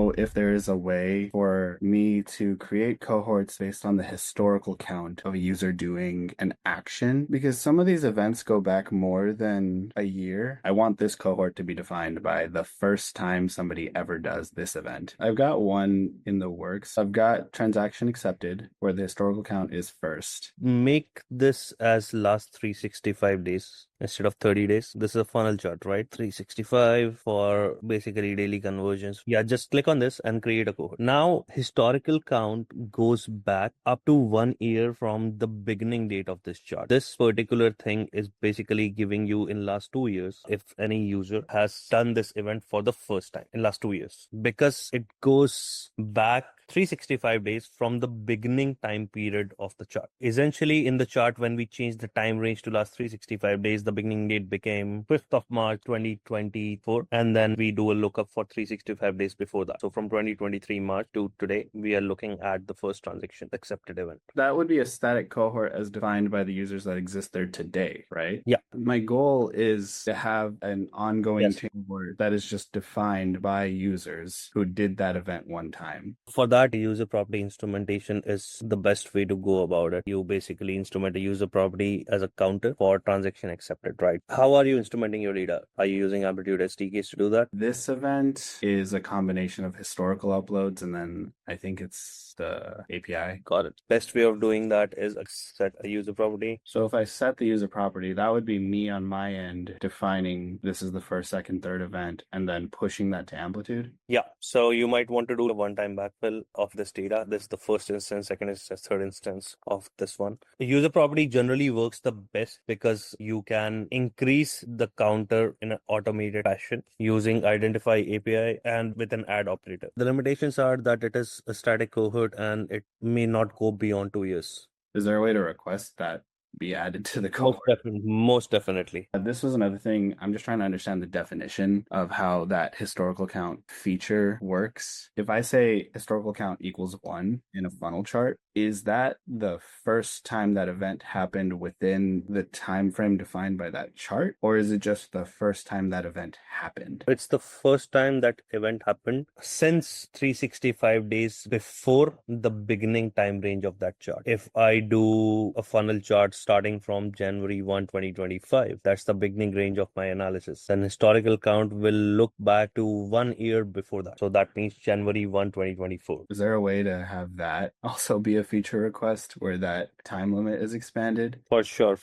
know if there is a way for me to create cohorts based on the historical count of a user doing an action, because some of these events go back more than a year. I want this cohort to be defined by the first time somebody ever does this event. I've got one in the works. I've got transaction accepted where the historical count is first. Make this as last 365 days instead of 30 days. This is a funnel chart, right? 365 for basically daily conversions. Yeah, just click on this and create a cohort. Now, historical count goes back up to 1 year from the beginning date of this chart. This particular thing is basically giving you in last 2 years if any user has done this event for the first time in last 2 years, because it goes back 365 days from the beginning time period of the chart. Essentially, in the chart, when we changed the time range to last 365 days, the beginning date became 5th of March 2024, and then we do a lookup for 365 days before that. So from 2023 March to today, we are looking at the first transaction accepted event. That would be a static cohort as defined by the users that exist there today, right? Yeah. My goal is to have an ongoing Yes. cohort that is just defined by users who did that event one time. For that, user property instrumentation is the best way to go about it. You basically instrument a user property as a counter for transaction accepted, right? How are you instrumenting your data? Are you using Amplitude SDKs to do that? This event is a combination of historical uploads and then I think it's the API. Got it. Best way of doing that is set a user property. So if I set the user property, that would be me on my end defining this is the first, second, third event and then pushing that to Amplitude. Yeah. So you might want to do a one-time backfill of this data. This is the first instance, second instance, third instance of this one. The user property generally works the best because you can increase the counter in an automated fashion using identify API and with an add operator. The limitations are that it is a static cohort and it may not go beyond 2 years. Is there a way to request that be added to the cohort? Most definitely. This was another thing. I'm just trying to understand the definition of how that historical count feature works. If I say historical count equals 1 in a funnel chart, is that the first time that event happened within the time frame defined by that chart? Or is it just the first time that event happened? It's the first time that event happened since 365 days before the beginning time range of that chart. If I do a funnel chart starting from January 1, 2025, that's the beginning range of my analysis. Then historical count will look back to 1 year before that. So that means January 1, 2024. Is there a way to have that also be a feature request where that time limit is expanded? For sure.